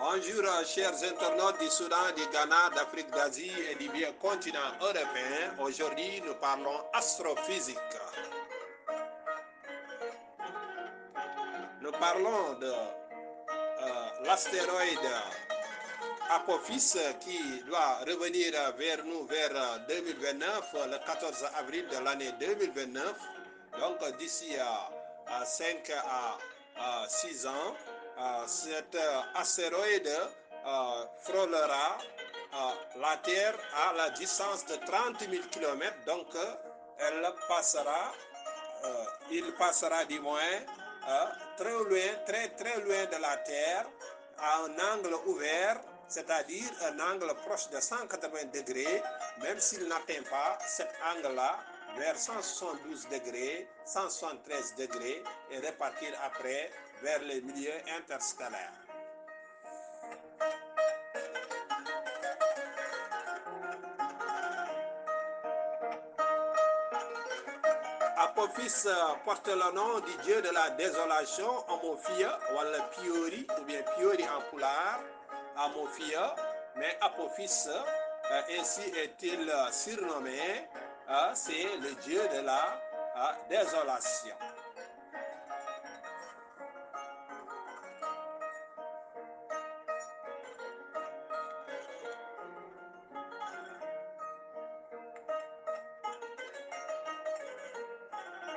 Bonjour chers internautes du Soudan, du Ghana, d'Afrique, d'Asie et du vieux continent européen. Aujourd'hui, nous parlons astrophysique. Nous parlons de l'astéroïde Apophis qui doit revenir vers nous vers 2029, le 14 avril de l'année 2029. Donc d'ici 5 à 6 ans, cet astéroïde frôlera la Terre à la distance de 30 000 km. Donc il passera du moins très loin, très loin de la Terre à un angle ouvert, c'est-à-dire un angle proche de 180 degrés, même s'il n'atteint pas cet angle-là vers 172 degrés, 173 degrés et repartir après vers les milieux interstellaires. Apophis porte le nom du dieu de la désolation, Amophia, ou Piori, ou bien Piori en pulaar, Amophia, mais Apophis, ainsi est-il surnommé, c'est le dieu de la désolation.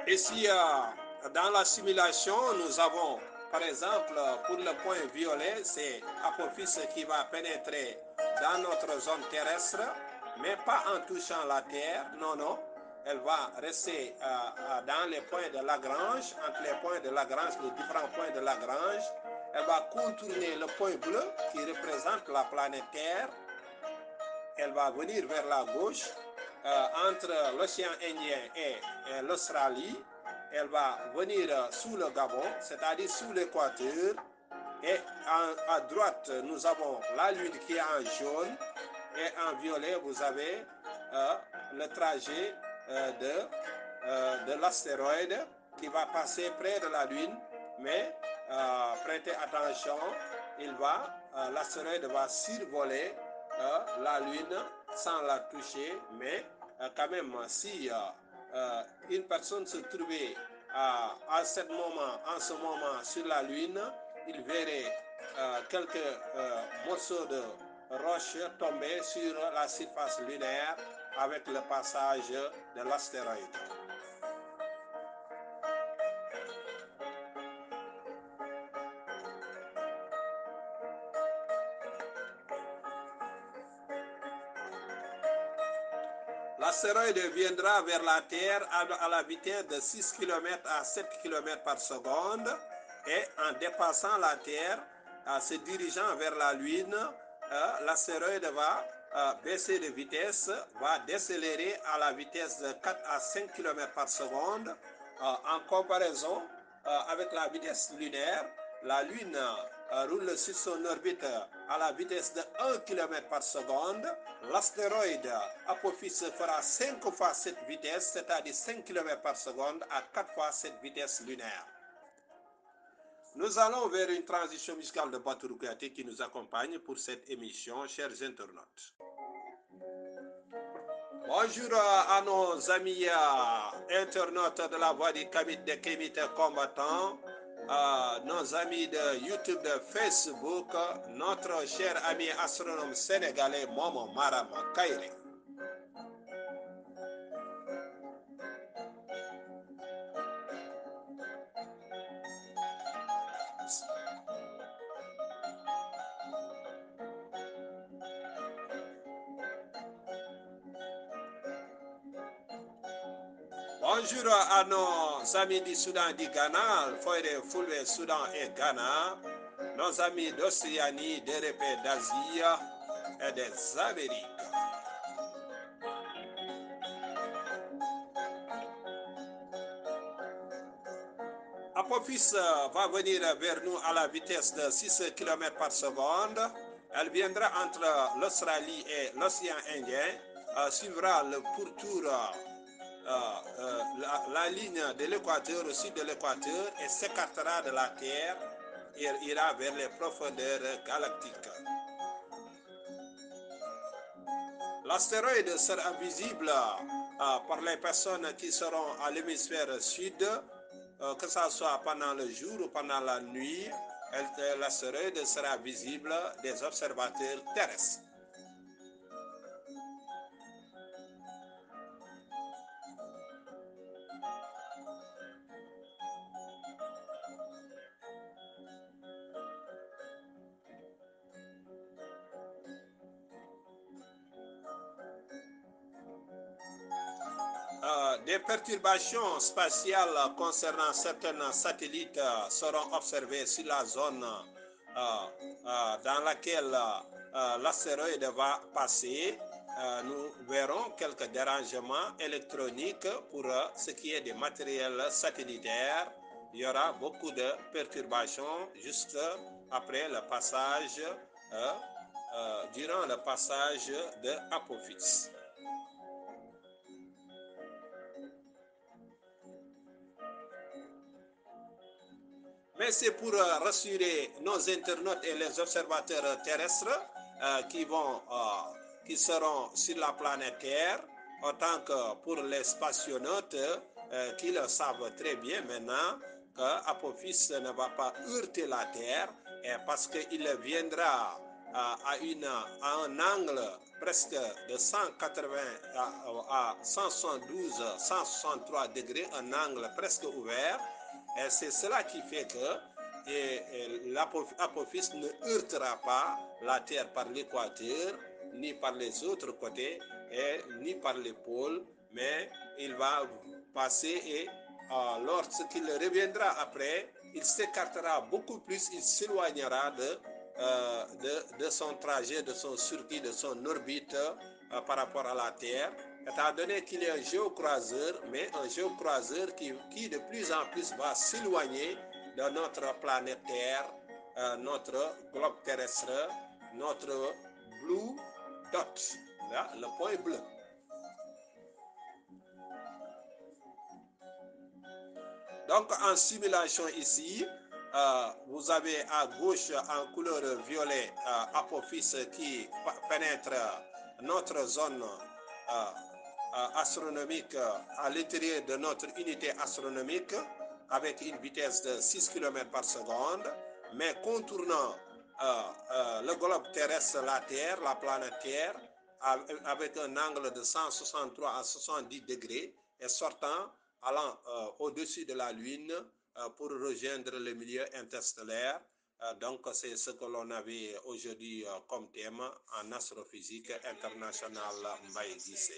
Ici, dans la simulation, nous avons, par exemple, pour le point violet, c'est Apophis qui va pénétrer dans notre zone terrestre, mais pas en touchant la Terre, non. Elle va rester dans les points de Lagrange, entre les points de Lagrange, les différents points de Lagrange. Elle va contourner le point bleu qui représente la planète Terre. Elle va venir vers la gauche, entre l'océan Indien et l'Australie. Elle va venir sous le Gabon, c'est-à-dire sous l'équateur. Et à droite, nous avons la Lune qui est en jaune. Et en violet, vous avez le trajet de l'astéroïde qui va passer près de la Lune. Mais prêtez attention, l'astéroïde va survoler la Lune sans la toucher, mais quand même, si une personne se trouvait en ce moment sur la Lune, il verrait quelques morceaux de roches tomber sur la surface lunaire avec le passage de l'astéroïde. L'astéroïde viendra vers la Terre à la vitesse de 6 km à 7 km par seconde et en dépassant la Terre, se dirigeant vers la Lune, l'astéroïde va baisser de vitesse, va décélérer à la vitesse de 4 à 5 km par seconde. En comparaison avec la vitesse lunaire, la Lune roule sur son orbite à la vitesse de 1 km par seconde. L'astéroïde Apophis fera 5 fois cette vitesse, c'est-à-dire 5 km par seconde à 4 fois cette vitesse lunaire. Nous allons vers une transition musicale de Batourou Kouyaté qui nous accompagne pour cette émission, chers internautes. Bonjour à nos amis internautes de la voix du Kamit des Kémit combattants, nos amis de YouTube, de Facebook, notre cher ami astronome sénégalais Momo Maram Kairé. Bonjour à nos amis du Soudan, du Ghana, Foire Fulbe, Soudan et Ghana, nos amis d'Océanie, d'Europe, d'Asie et des Amériques. Apophis va venir vers nous à la vitesse de 6 km par seconde. Elle viendra entre l'Australie et l'océan Indien, suivra le pourtour, la ligne de l'équateur au sud de l'équateur et s'écartera de la Terre ira vers les profondeurs galactiques. L'astéroïde sera visible par les personnes qui seront à l'hémisphère sud, que ce soit pendant le jour ou pendant la nuit. L'astéroïde sera visible des observateurs terrestres. Des perturbations spatiales concernant certains satellites seront observées sur la zone dans laquelle l'astéroïde va passer. Nous verrons quelques dérangements électroniques pour ce qui est des matériels satellitaires. Il y aura beaucoup de perturbations juste après le passage, durant le passage de Apophis. Mais c'est pour rassurer nos internautes et les observateurs terrestres qui seront sur la planète Terre, autant que pour les spationautes qui le savent très bien maintenant qu'Apophis ne va pas heurter la Terre parce qu'il viendra à un angle presque de 180 à 172, 163 degrés, un angle presque ouvert. Et c'est cela qui fait que l'Apophis ne heurtera pas la Terre par l'équateur, ni par les autres côtés, ni par les pôles, mais il va passer et lorsqu'il reviendra après, il s'écartera beaucoup plus, il s'éloignera de son trajet, de son circuit, de son orbite par rapport à la Terre, étant donné qu'il est un géocroiseur, mais un géocroiseur qui de plus en plus va s'éloigner de notre planète Terre, notre globe terrestre, notre blue dot, là, le point bleu. Donc en simulation ici, vous avez à gauche en couleur violet Apophis qui pénètre notre zone astronomique à l'intérieur de notre unité astronomique avec une vitesse de 6 km par seconde, mais contournant le globe terrestre, la Terre, la planète Terre, avec un angle de 163 à 70 degrés et sortant, allant au-dessus de la Lune pour rejoindre le milieu interstellaire. Donc, c'est ce que l'on avait aujourd'hui comme thème en astrophysique internationale Mbaye Guissé.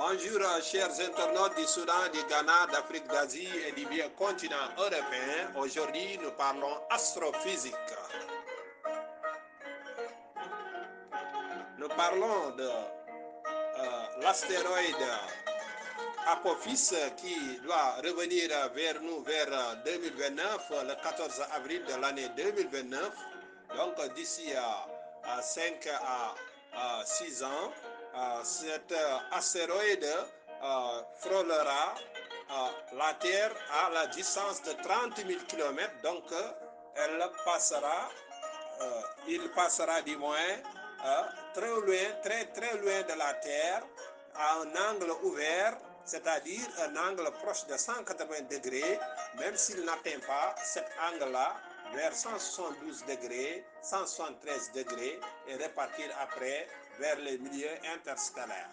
Bonjour chers internautes du Soudan, du Ghana, d'Afrique, d'Asie et du vieux continent européen. Aujourd'hui, nous parlons astrophysique. Nous parlons de l'astéroïde Apophis qui doit revenir vers nous vers 2029, le 14 avril de l'année 2029. Donc d'ici à 5 à 6 ans, cet astéroïde frôlera la Terre à la distance de 30 000 km. Donc il passera du moins très loin, très loin de la Terre à un angle ouvert, c'est-à-dire un angle proche de 180 degrés, même s'il n'atteint pas cet angle-là, vers 172 degrés, 173 degrés, et repartir après vers les milieux interstellaires.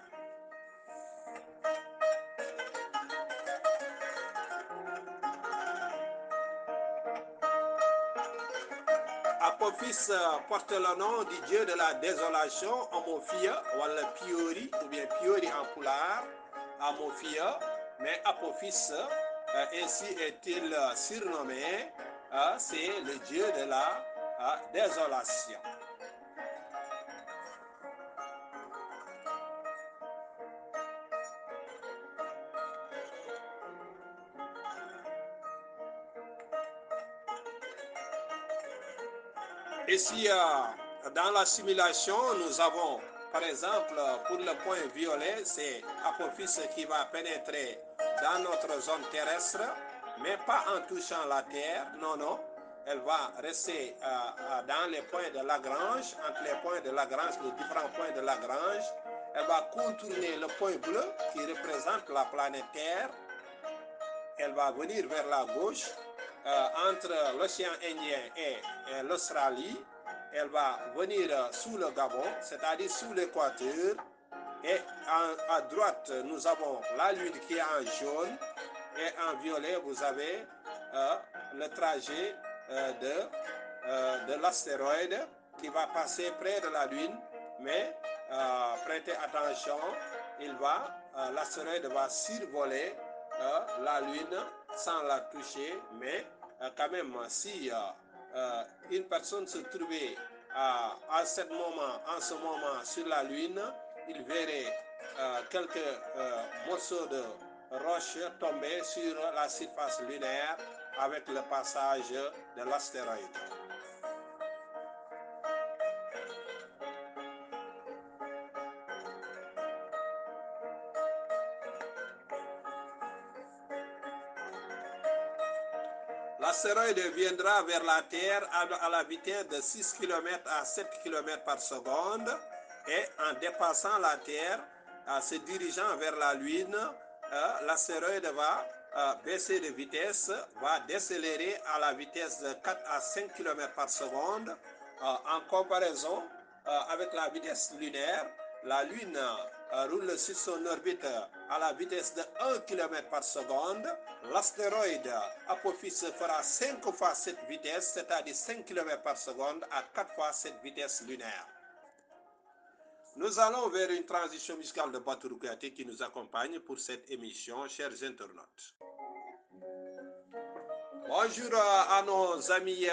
Apophis porte le nom du dieu de la désolation, Amophia, ou Piori, ou bien Piori en pulaar, Amophia, mais Apophis, ainsi est-il surnommé, c'est le dieu de la désolation. Ici, dans la simulation, nous avons, par exemple, pour le point violet, c'est Apophis qui va pénétrer dans notre zone terrestre, mais pas en touchant la Terre, non, non. Elle va rester dans les points de Lagrange, entre les points de Lagrange, les différents points de Lagrange. Elle va contourner le point bleu qui représente la planète Terre. Elle va venir vers la gauche, entre l'océan Indien et l'Australie. Elle va venir sous le Gabon, c'est-à-dire sous l'équateur. Et à droite, nous avons la Lune qui est en jaune. Et en violet, vous avez le trajet de l'astéroïde qui va passer près de la Lune. Mais prêtez attention, l'astéroïde va survoler la Lune sans la toucher, mais quand même, si une personne se trouvait en ce moment sur la Lune, il verrait quelques morceaux de roches tomber sur la surface lunaire avec le passage de l'astéroïde. L'astéroïde viendra vers la Terre à la vitesse de 6 km à 7 km par seconde et en dépassant la Terre, se dirigeant vers la Lune, l'astéroïde va baisser de vitesse, va décélérer à la vitesse de 4 à 5 km par seconde. En comparaison avec la vitesse lunaire, la Lune roule sur son orbite à la vitesse de 1 km par seconde. L'astéroïde Apophis fera 5 fois cette vitesse, c'est-à-dire 5 km par seconde, à 4 fois cette vitesse lunaire. Nous allons vers une transition musicale de Batourou Kouyaté qui nous accompagne pour cette émission, chers internautes. Bonjour à nos amis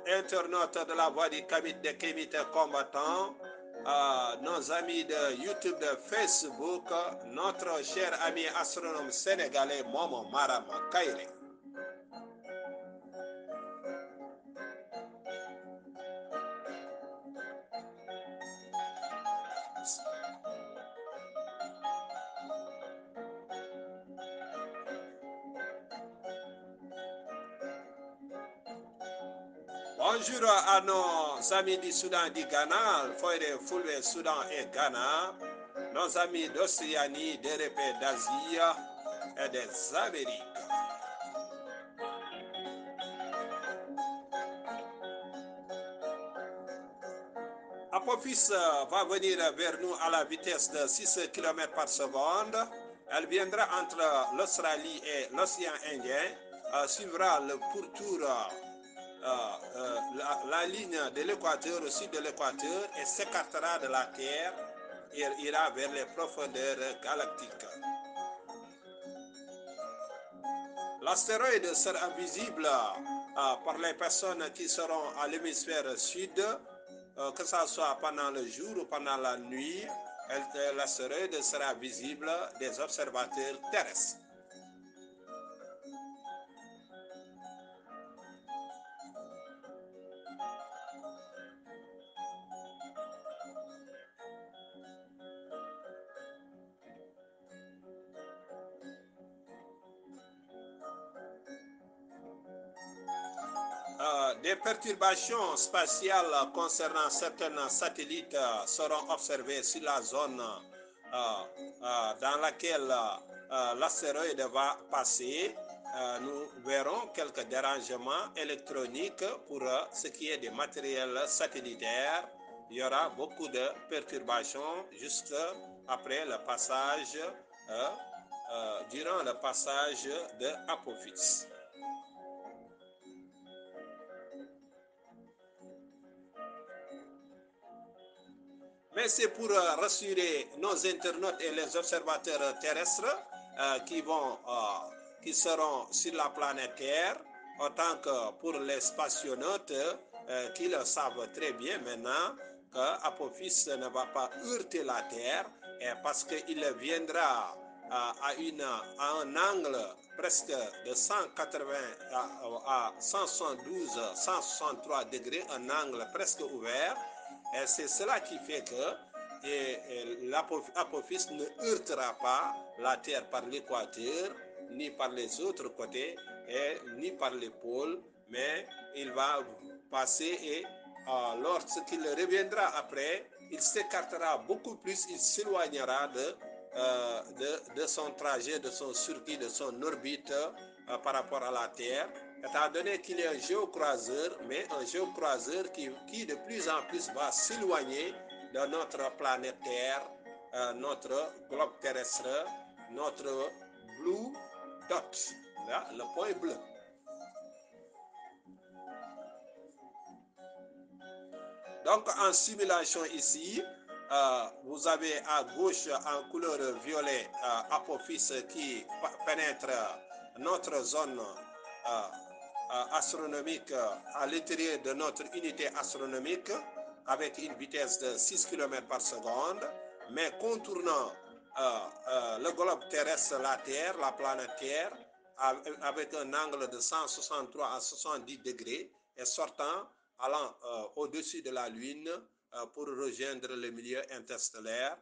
internautes de la voix du Kamit de Kémit combattant, nos amis de YouTube, de Facebook, notre cher ami astronome sénégalais Momo Maram Kairé. Bonjour à nos amis du Soudan du Ghana, Foire Fulbe Soudan et Ghana, nos amis d'Océanie, d'Europe et d'Asie et des Amériques. Apophis va venir vers nous à la vitesse de 6 km par seconde. Elle viendra entre l'Australie et l'océan Indien, suivra le pourtour, la ligne de l'équateur au sud de l'équateur et s'écartera de la Terre et ira vers les profondeurs galactiques. L'astéroïde sera visible par les personnes qui seront à l'hémisphère sud, que ce soit pendant le jour ou pendant la nuit. L'astéroïde sera visible des observateurs terrestres. Des perturbations spatiales concernant certains satellites seront observées sur la zone dans laquelle l'astéroïde va passer. Nous verrons quelques dérangements électroniques pour ce qui est des matériels satellitaires. Il y aura beaucoup de perturbations juste après le passage, durant le passage de Apophis. Mais c'est pour rassurer nos internautes et les observateurs terrestres qui seront sur la planète Terre, autant que pour les spationautes qui le savent très bien maintenant qu'Apophis ne va pas heurter la Terre parce qu'il viendra à un angle presque de 180 à 172, 163 degrés, un angle presque ouvert. Et c'est cela qui fait que l'Apophis ne heurtera pas la Terre par l'équateur, ni par les autres côtés, et ni par les pôles, mais il va passer et lorsqu'il reviendra après, il s'écartera beaucoup plus, il s'éloignera de son trajet, de son circuit, de son orbite par rapport à la Terre, étant donné qu'il est un géocroiseur, mais un géocroiseur qui de plus en plus va s'éloigner de notre planète Terre, notre globe terrestre, notre blue dot, là, le point bleu. Donc en simulation ici, vous avez à gauche en couleur violet Apophis qui pénètre notre zone astronomique à l'intérieur de notre unité astronomique avec une vitesse de 6 km par seconde, mais contournant le globe terrestre, la Terre, la planète Terre, avec un angle de 163 à 70 degrés et sortant, allant au-dessus de la Lune pour rejoindre le milieu interstellaire.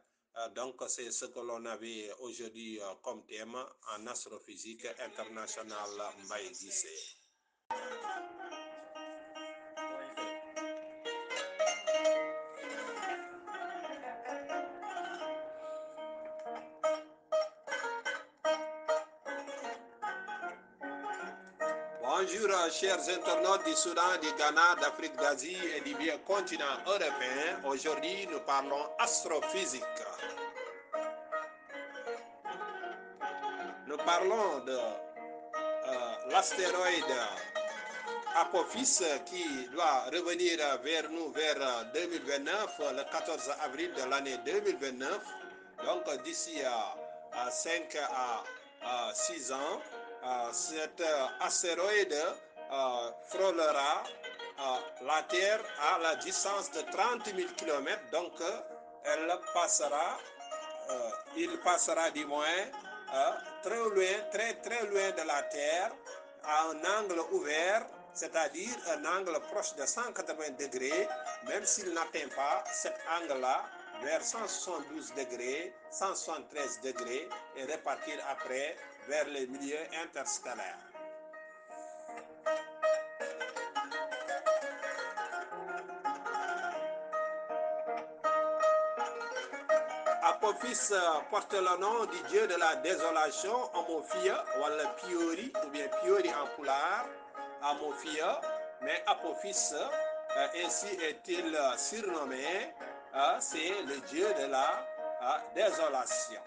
Donc, c'est ce que l'on avait aujourd'hui comme thème en astrophysique internationale Mbaye Guissé. Bonjour chers internautes du Soudan, du Ghana, d'Afrique, d'Asie et du vieux continent européen. Aujourd'hui, nous parlons astrophysique. Nous parlons de l'astéroïde Apophis qui doit revenir vers nous vers 2029, le 14 avril de l'année 2029. Donc d'ici à 5 à 6 ans, cet astéroïde frôlera la Terre à la distance de 30 000 km. Donc il passera du moins très loin, très loin de la Terre à un angle ouvert, c'est-à-dire un angle proche de 180 degrés, même s'il n'atteint pas cet angle-là vers 172 degrés, 173 degrés et repartir après vers les milieux interstellaires. Apophis porte le nom du dieu de la désolation, Amophia, ou Piori, ou bien Piori en pulaar, Amophia, mais Apophis, ainsi est-il surnommé, c'est le dieu de la désolation.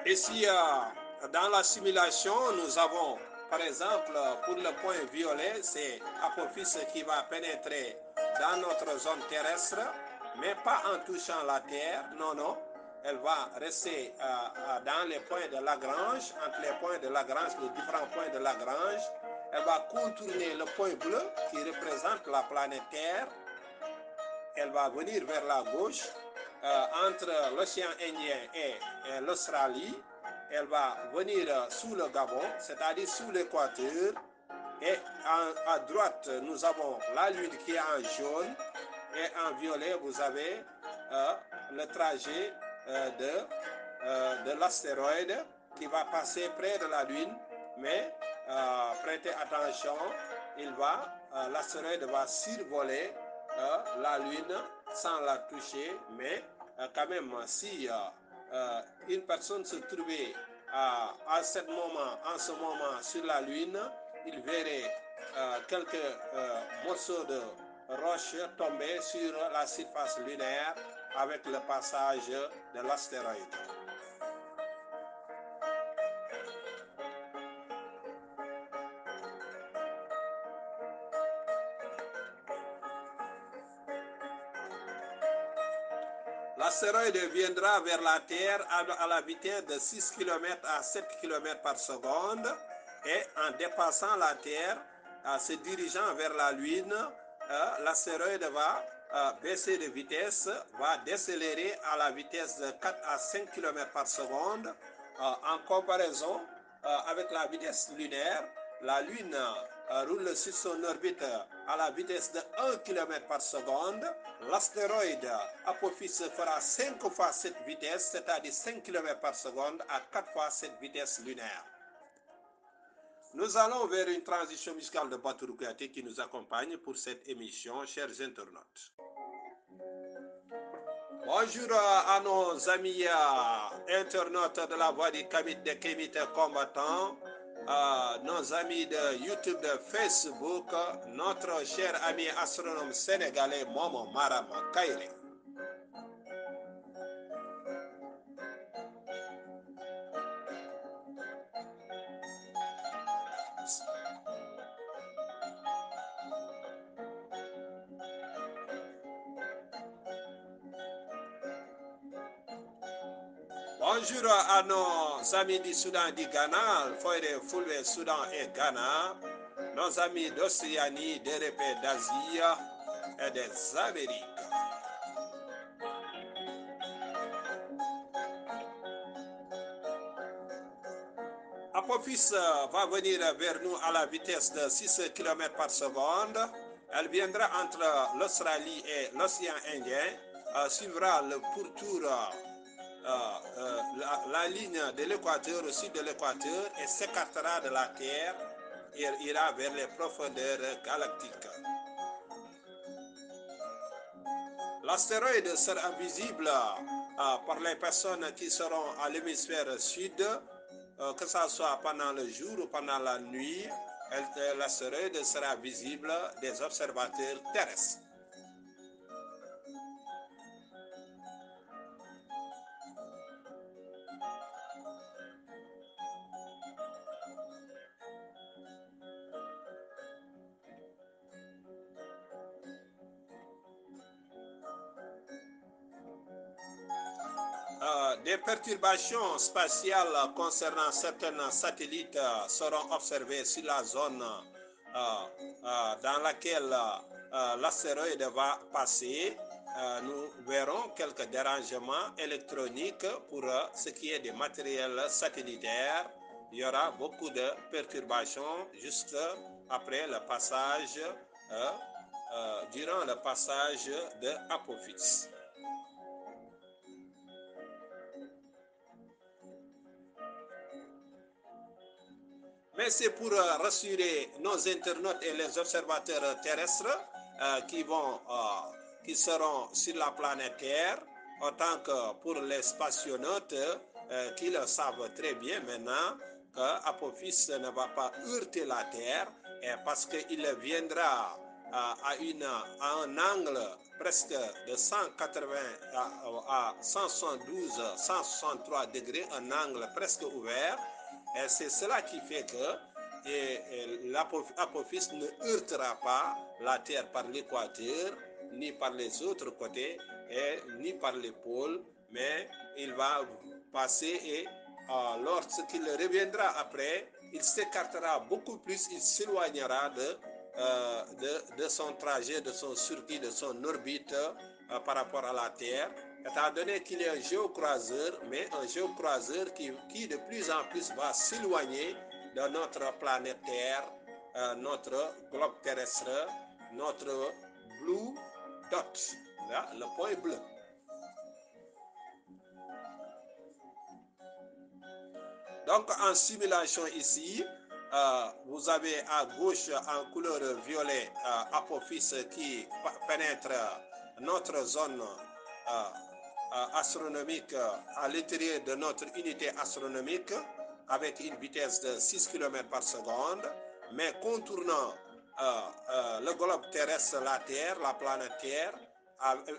Ici, dans la simulation, nous avons, par exemple, pour le point violet, c'est Apophis qui va pénétrer dans notre zone terrestre, mais pas en touchant la Terre, non. Elle va rester dans les points de Lagrange, entre les points de Lagrange, les différents points de Lagrange. Elle va contourner le point bleu qui représente la planète Terre. Elle va venir vers la gauche, entre l'océan Indien et l'Australie. Elle va venir sous le Gabon, c'est-à-dire sous l'équateur. Et à droite, nous avons la Lune qui est en jaune. Et en violet, vous avez le trajet de l'astéroïde qui va passer près de la Lune. Mais prêtez attention, l'astéroïde va survoler la Lune sans la toucher, mais quand même, si une personne se trouvait en ce moment sur la Lune, il verrait quelques morceaux de roches tomber sur la surface lunaire avec le passage de l'astéroïde. l'astéroïde viendra vers la Terre à la vitesse de 6 km à 7 km par seconde et en dépassant la Terre, se dirigeant vers la Lune, l'astéroïde va baisser de vitesse, va décélérer à la vitesse de 4 à 5 km par seconde. En comparaison avec la vitesse lunaire, la Lune roule sur son orbite à la vitesse de 1 km par seconde. L'astéroïde Apophis fera 5 fois cette vitesse, c'est-à-dire 5 km par seconde, à 4 fois cette vitesse lunaire. Nous allons vers une transition musicale de Batourou Kouyaté qui nous accompagne pour cette émission, chers internautes. Bonjour à nos amis internautes de la voix du Kamit de Kémit combattant, nos amis de YouTube, de Facebook, notre cher ami astronome sénégalais Momo Maram Kairé. Bonjour à nos amis du Soudan du Ghana, Foire Fulbe Soudan et Ghana, nos amis d'Océanie, d'Europe, d'Asie et des Amériques. Apophis va venir vers nous à la vitesse de 6 km par seconde. Elle viendra entre l'Australie et l'océan Indien, suivra le pourtour la ligne de l'équateur, au sud de l'équateur, et s'écartera de la Terre et ira vers les profondeurs galactiques. L'astéroïde sera visible par les personnes qui seront à l'hémisphère sud, que ce soit pendant le jour ou pendant la nuit. L'astéroïde sera visible des observateurs terrestres. Des perturbations spatiales concernant certains satellites seront observées sur la zone dans laquelle l'astéroïde va passer. Nous verrons quelques dérangements électroniques pour ce qui est des matériels satellitaires. Il y aura beaucoup de perturbations juste après le passage, durant le passage de Apophis. Mais c'est pour rassurer nos internautes et les observateurs terrestres qui seront sur la planète Terre, autant que pour les spationautes qui le savent très bien maintenant qu'Apophis ne va pas heurter la Terre parce qu'il viendra à un angle presque de 180 à 172, 163 degrés, un angle presque ouvert. Et c'est cela qui fait que l'Apophis ne heurtera pas la Terre par l'équateur, ni par les autres côtés, ni par les pôles, mais il va passer et lorsqu'il reviendra après, il s'écartera beaucoup plus, il s'éloignera de son trajet, de son circuit, de son orbite par rapport à la Terre, étant donné qu'il est un géocroiseur, mais un géocroiseur qui de plus en plus va s'éloigner de notre planète Terre, notre globe terrestre, notre blue dot, là, le point bleu. Donc en simulation ici, vous avez à gauche en couleur violet Apophis qui pénètre notre zone astronomique à l'intérieur de notre unité astronomique avec une vitesse de 6 km par seconde, mais contournant le globe terrestre, la Terre, la planète Terre,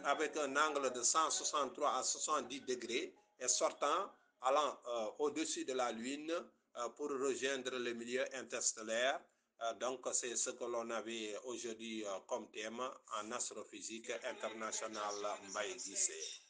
avec un angle de 163 à 70 degrés et sortant, allant au-dessus de la Lune pour rejoindre le milieu interstellaire. Donc, c'est ce que l'on avait aujourd'hui comme thème en astrophysique internationale Mbaye Guissé.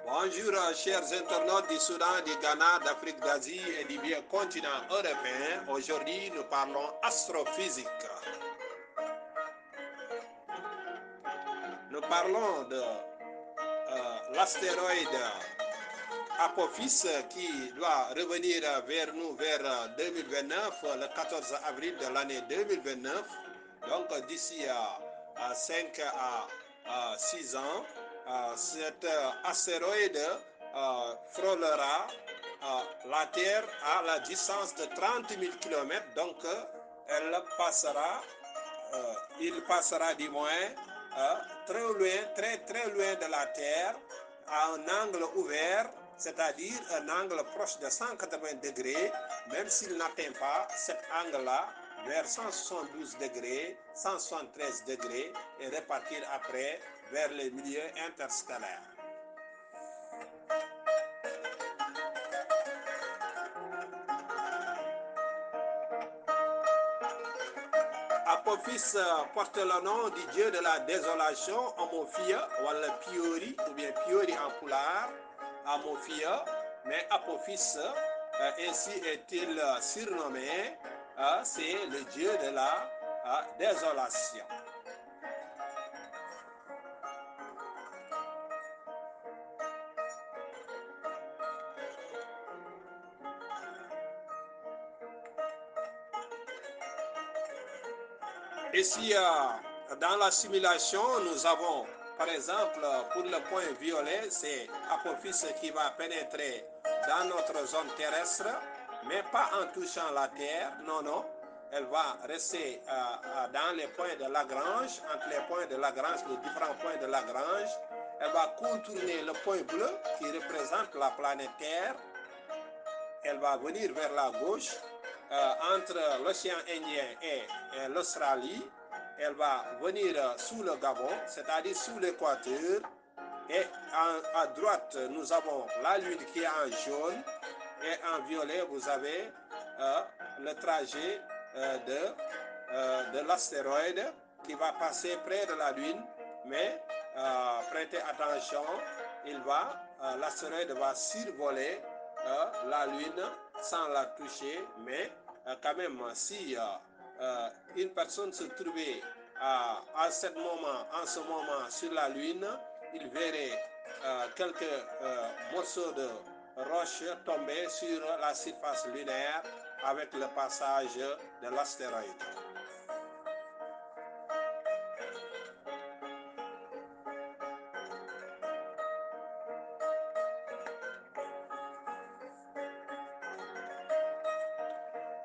Bonjour, chers internautes du Soudan, du Ghana, d'Afrique, d'Asie et du vieux continent européen. Aujourd'hui, nous parlons astrophysique. Nous parlons de l'astéroïde Apophis qui doit revenir vers nous vers 2029, le 14 avril de l'année 2029. Donc d'ici 5 à 6 ans, cet astéroïde frôlera la Terre à la distance de 30 000 km. Donc il passera du moins très loin, très loin de la Terre à un angle ouvert, c'est-à-dire un angle proche de 180 degrés, même s'il n'atteint pas cet angle-là vers 172 degrés, 173 degrés et repartir après vers les milieux interstellaires. Apophis porte le nom du dieu de la désolation, Amophia, wala Piori, ou bien Piori en pulaar, Amophia, mais Apophis, ainsi est-il surnommé, c'est le dieu de la désolation. Ici, dans la simulation, nous avons, par exemple, pour le point violet, c'est Apophis qui va pénétrer dans notre zone terrestre, mais pas en touchant la Terre, non. Elle va rester dans les points de Lagrange, entre les points de Lagrange, les différents points de Lagrange. Elle va contourner le point bleu qui représente la planète Terre. Elle va venir vers la gauche, entre l'océan Indien et l'Australie. Elle va venir sous le Gabon, c'est-à-dire sous l'équateur. Et à droite, nous avons la Lune qui est en jaune. Et en violet, vous avez le trajet de l'astéroïde qui va passer près de la Lune. Mais prêtez attention, l'astéroïde va survoler la Lune sans la toucher, mais quand même, si une personne se trouvait en ce moment sur la Lune, il verrait quelques morceaux de roches tomber sur la surface lunaire avec le passage de l'astéroïde.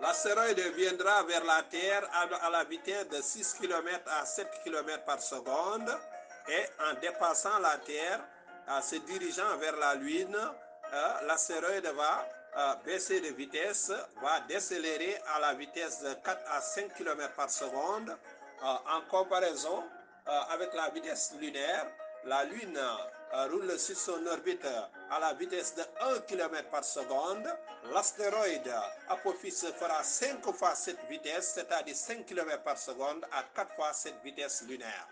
L'astéroïde viendra vers la Terre à la vitesse de 6 km à 7 km par seconde et en dépassant la Terre, se dirigeant vers la Lune, l'astéroïde va baisser de vitesse, va décélérer à la vitesse de 4 à 5 km par seconde. En comparaison avec la vitesse lunaire, la Lune roule sur son orbite à la vitesse de 1 km par seconde. L'astéroïde Apophis fera 5 fois cette vitesse, c'est-à-dire 5 km par seconde à 4 fois cette vitesse lunaire.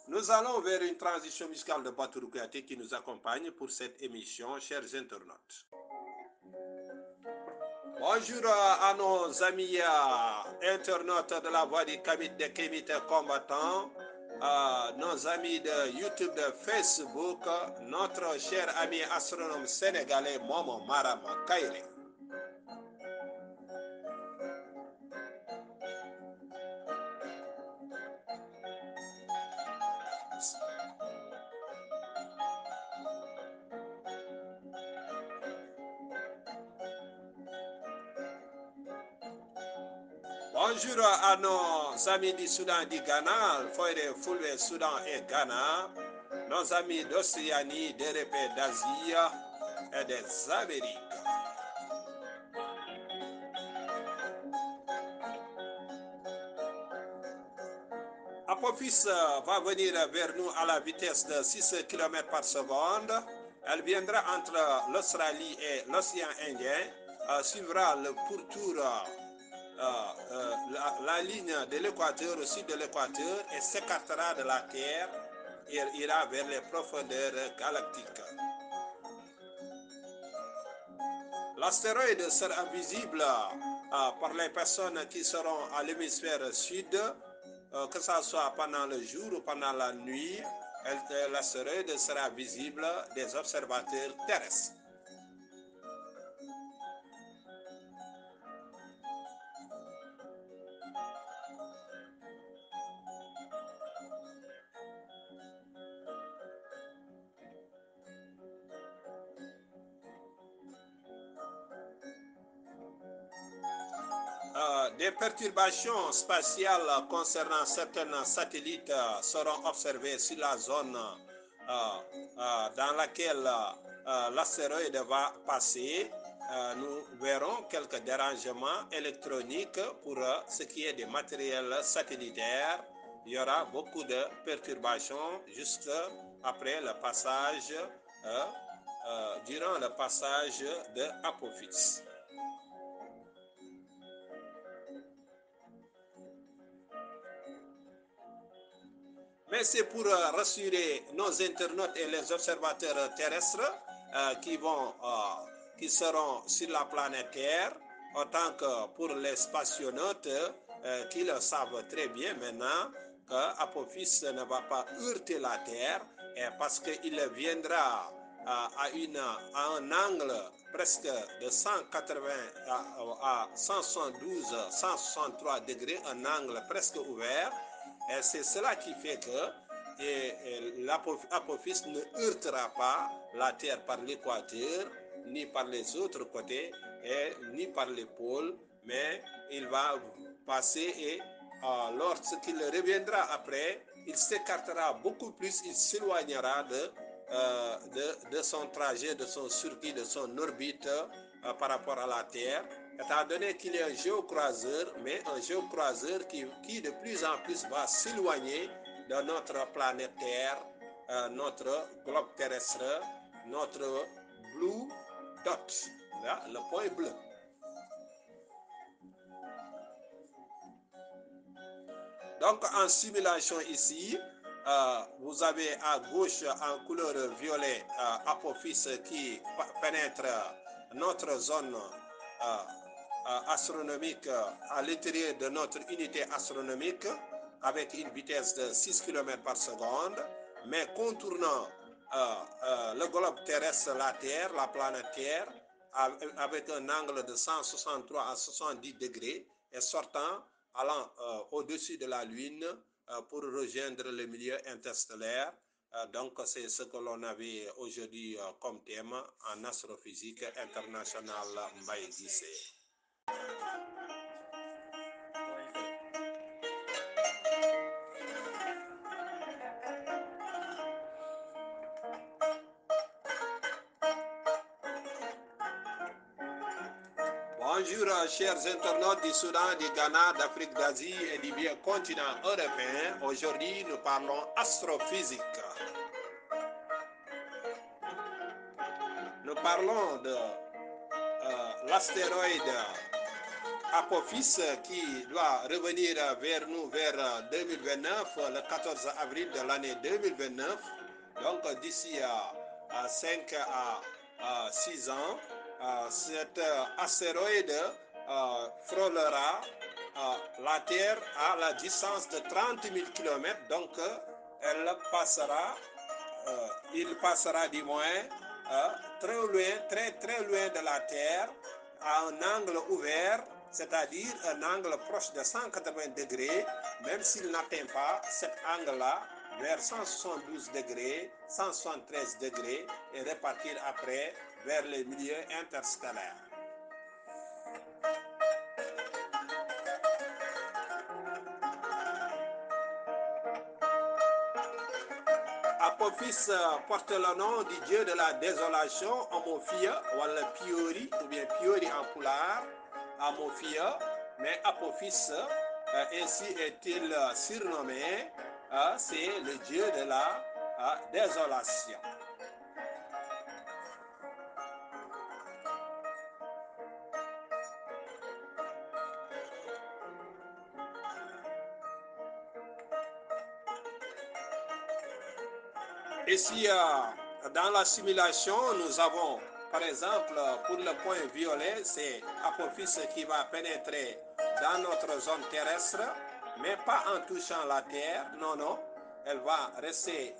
Nous allons vers une transition musicale de Batourou Kouyaté qui nous accompagne pour cette émission, chers internautes. Bonjour à nos amis internautes de la voix du Kamit de Kémit combattant, nos amis de YouTube, de Facebook, notre cher ami astronome sénégalais Momo Maram Kairé. Bonjour à nos amis du Soudan, du Ghana, Foire Fulbe, Soudan et Ghana, nos amis d'Océanie, d'Europe, d'Asie et des Amériques. Apophis va venir vers nous à la vitesse de 6 km par seconde. Elle viendra entre l'Australie et l'océan Indien, suivra le pourtour, la ligne de l'équateur au sud de l'équateur et s'écartera de la Terre et ira vers les profondeurs galactiques. L'astéroïde sera visible par les personnes qui seront à l'hémisphère sud, que ce soit pendant le jour ou pendant la nuit. L'astéroïde sera visible des observateurs terrestres. Des perturbations spatiales concernant certains satellites seront observées sur la zone dans laquelle l'astéroïde va passer. Nous verrons quelques dérangements électroniques pour ce qui est des matériels satellitaires. Il y aura beaucoup de perturbations juste après le passage, durant le passage de Apophis. Mais c'est pour rassurer nos internautes et les observateurs terrestres qui seront sur la planète Terre, autant que pour les spationautes qui le savent très bien maintenant qu'Apophis ne va pas heurter la Terre parce qu'il viendra à un angle presque de 180 à 172, 163 degrés, un angle presque ouvert. Et c'est cela qui fait que l'Apophis ne heurtera pas la Terre par l'équateur, ni par les autres côtés, ni par les pôles, mais il va passer et lorsqu'il reviendra après, il s'écartera beaucoup plus, il s'éloignera de son trajet, de son circuit, de son orbite par rapport à la Terre, étant donné qu'il est un géocroiseur, mais un géocroiseur qui de plus en plus va s'éloigner de notre planète Terre, notre globe terrestre, notre blue dot, là, le point bleu. Donc en simulation ici, vous avez à gauche en couleur violet Apophis qui pénètre notre zone astronomique à l'intérieur de notre unité astronomique avec une vitesse de 6 km par seconde, mais contournant le globe terrestre, la Terre, la planète Terre, avec un angle de 163 à 70 degrés et sortant, allant au-dessus de la Lune pour rejoindre le milieu interstellaire. Donc, c'est ce que l'on avait aujourd'hui comme thème en astrophysique internationale Mbaye Guissé. Bonjour chers internautes du Soudan, du Ghana, d'Afrique, d'Asie et du vieux continent européen. Aujourd'hui, nous parlons astrophysique. Nous parlons de l'astéroïde Apophis qui doit revenir vers nous vers 2029, le 14 avril de l'année 2029. Donc d'ici à 5 à 6 ans, cet astéroïde frôlera la Terre à la distance de 30 000 km. Donc il passera du moins très loin, très loin de la Terre à un angle ouvert, c'est-à-dire un angle proche de 180 degrés, même s'il n'atteint pas cet angle-là vers 172 degrés, 173 degrés et repartir après vers les milieux interstellaires. Apophis porte le nom du dieu de la désolation, Amophia, ou Piori, ou bien Piori en pulaar, Amophia, mais Apophis, ainsi est-il surnommé, c'est le dieu de la désolation. Ici, dans la simulation, nous avons, par exemple, pour le point violet, c'est Apophis qui va pénétrer dans notre zone terrestre, mais pas en touchant la Terre, non, non. Elle va rester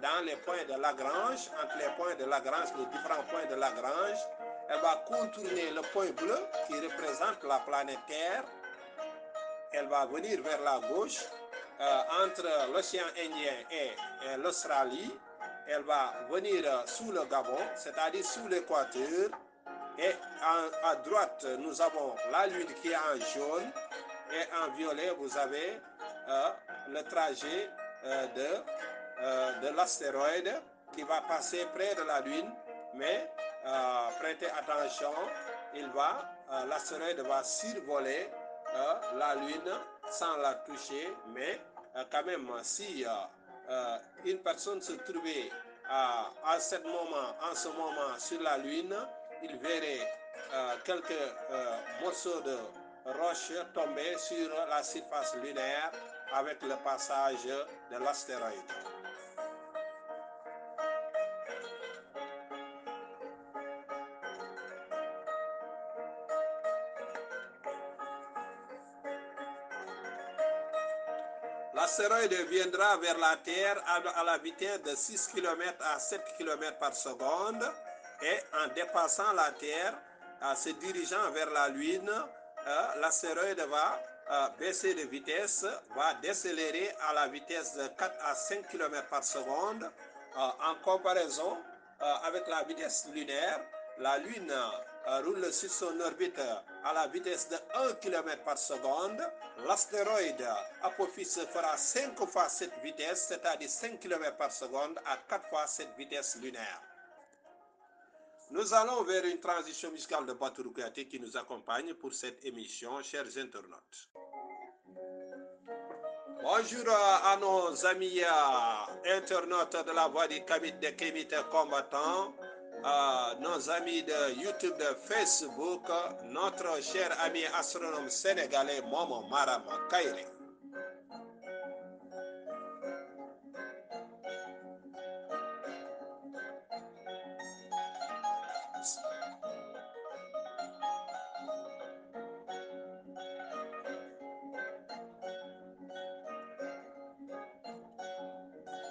dans les points de Lagrange, entre les points de Lagrange, les différents points de Lagrange. Elle va contourner le point bleu qui représente la planète Terre. Elle va venir vers la gauche, entre l'océan Indien et l'Australie. Elle va venir sous le Gabon, c'est-à-dire sous l'équateur. Et à droite, nous avons la Lune qui est en jaune. Et en violet, vous avez le trajet de l'astéroïde qui va passer près de la Lune. Mais prêtez attention, l'astéroïde va survoler la Lune sans la toucher. Mais quand même, si une personne se trouvait en ce moment sur la Lune, il verrait quelques morceaux de roches tomber sur la surface lunaire avec le passage de l'astéroïde. L'astéroïde viendra vers la Terre à la vitesse de 6 km à 7 km par seconde et en dépassant la Terre, se dirigeant vers la Lune, l'astéroïde va baisser de vitesse, va décélérer à la vitesse de 4 à 5 km par seconde. En comparaison avec la vitesse lunaire, la Lune roule sur son orbite à la vitesse de 1 km par seconde. L'astéroïde Apophis fera 5 fois cette vitesse, c'est-à-dire 5 km par seconde à 4 fois cette vitesse lunaire. Nous allons vers une transition musicale de Batourou Kouyaté qui nous accompagne pour cette émission, chers internautes. Bonjour à nos amis internautes de la voix du Kamit de Kémit combattant, nos amis de YouTube, de Facebook, notre cher ami astronome sénégalais Momo Maram Kairé.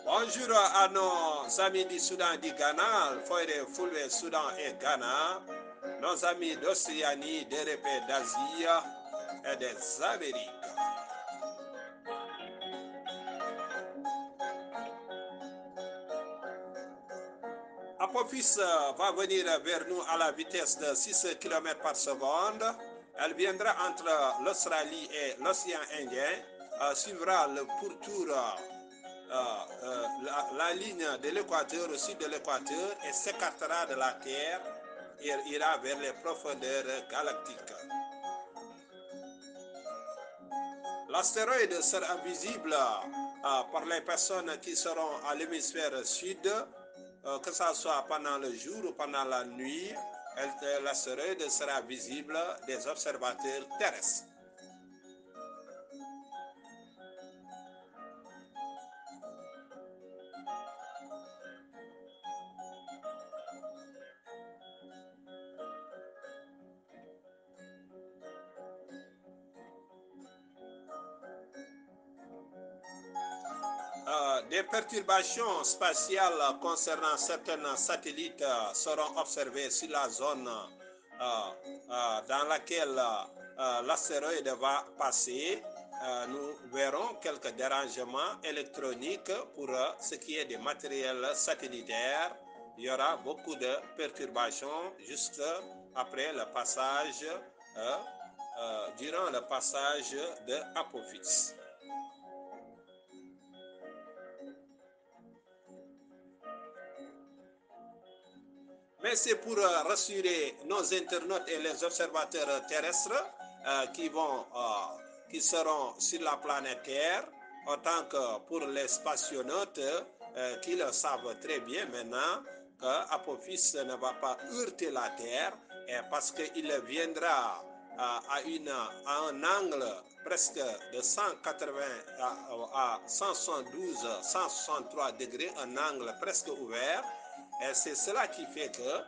Bonjour à nos amis du Soudan du Ghana, Foire Fulbe Soudan et Ghana, nos amis d'Océanie, d'Europe, d'Asie et des Amériques. Apophis va venir vers nous à la vitesse de 6 km par seconde. Elle viendra entre l'Australie et l'océan Indien, suivra le pourtour, la ligne de l'équateur au sud de l'équateur et s'écartera de la Terre et ira vers les profondeurs galactiques. L'astéroïde sera visible par les personnes qui seront à l'hémisphère sud, que ce soit pendant le jour ou pendant la nuit. L'astéroïde sera visible des observateurs terrestres. Des perturbations spatiales concernant certains satellites seront observées sur la zone dans laquelle l'astéroïde va passer. Nous verrons quelques dérangements électroniques pour ce qui est des matériels satellitaires. Il y aura beaucoup de perturbations juste après le passage, durant le passage de Apophis. Mais c'est pour rassurer nos internautes et les observateurs terrestres qui seront sur la planète Terre, autant que pour les spationautes qui le savent très bien maintenant qu'Apophis ne va pas heurter la Terre parce qu'il viendra à un angle presque de 180 à 172, 163 degrés, un angle presque ouvert. Et c'est cela qui fait que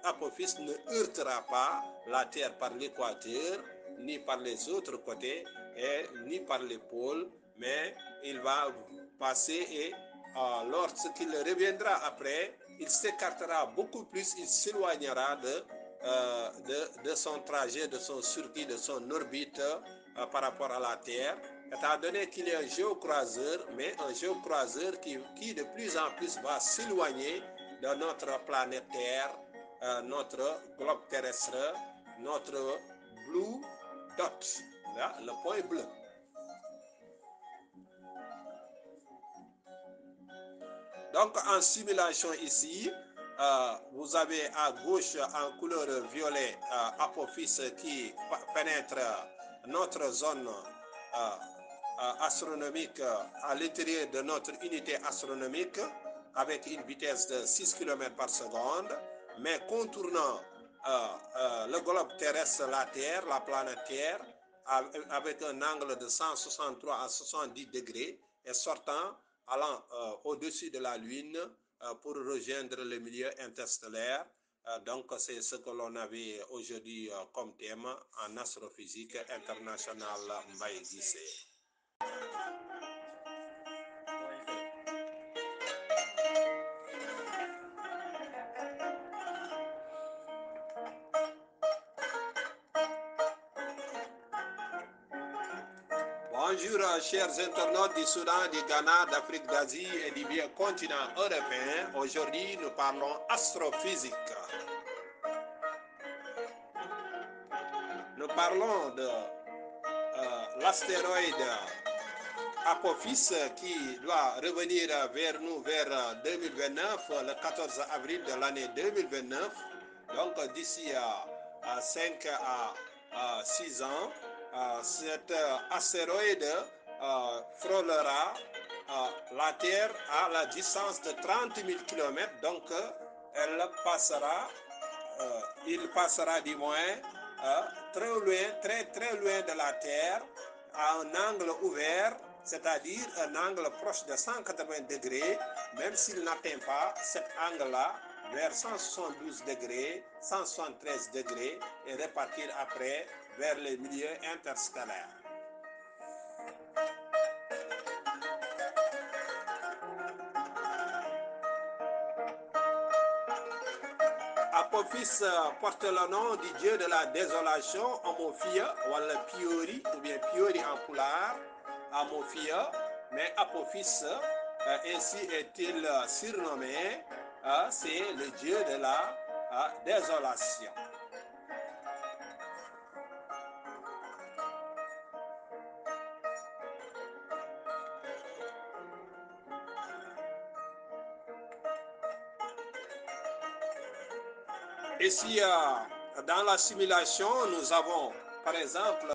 l'apophyse ne heurtera pas la Terre par l'équateur, ni par les autres côtés, ni par les pôles, mais il va passer et lorsqu'il reviendra après, il s'écartera beaucoup plus, il s'éloignera de son trajet, de son circuit, de son orbite par rapport à la Terre, étant donné qu'il est un géocroiseur, mais un géocroiseur qui de plus en plus va s'éloigner de notre planète Terre, notre globe terrestre, notre blue dot, là, le point bleu. Donc en simulation ici, vous avez à gauche en couleur violet Apophis qui pénètre notre zone astronomique à l'intérieur de notre unité astronomique avec une vitesse de 6 km par seconde, mais contournant le globe terrestre, la Terre, la planète Terre, avec un angle de 163 à 70 degrés et sortant allant au-dessus de la Lune pour rejoindre le milieu interstellaire. Donc, c'est ce que l'on avait aujourd'hui comme thème en astrophysique internationale Mbaye Guissé. Bonjour chers internautes du Soudan, du Ghana, d'Afrique, d'Asie et du vieux continent européen. Aujourd'hui, nous parlons astrophysique. Nous parlons de l'astéroïde Apophis qui doit revenir vers nous vers 2029, le 14 avril de l'année 2029. Donc d'ici à 5 à 6 ans, cet astéroïde frôlera la Terre à la distance de 30 000 km. Donc il passera du moins très loin, très loin de la Terre à un angle ouvert, c'est-à-dire un angle proche de 180 degrés, même s'il n'atteint pas cet angle-là vers 172 degrés, 173 degrés et repartir après vers les milieux interstellaires. Apophis porte le nom du dieu de la désolation, Amophia, ou Piori, ou bien Piori en pulaar, Amophia, mais Apophis, ainsi est-il surnommé, c'est le dieu de la désolation. Ici, dans la simulation, nous avons, par exemple,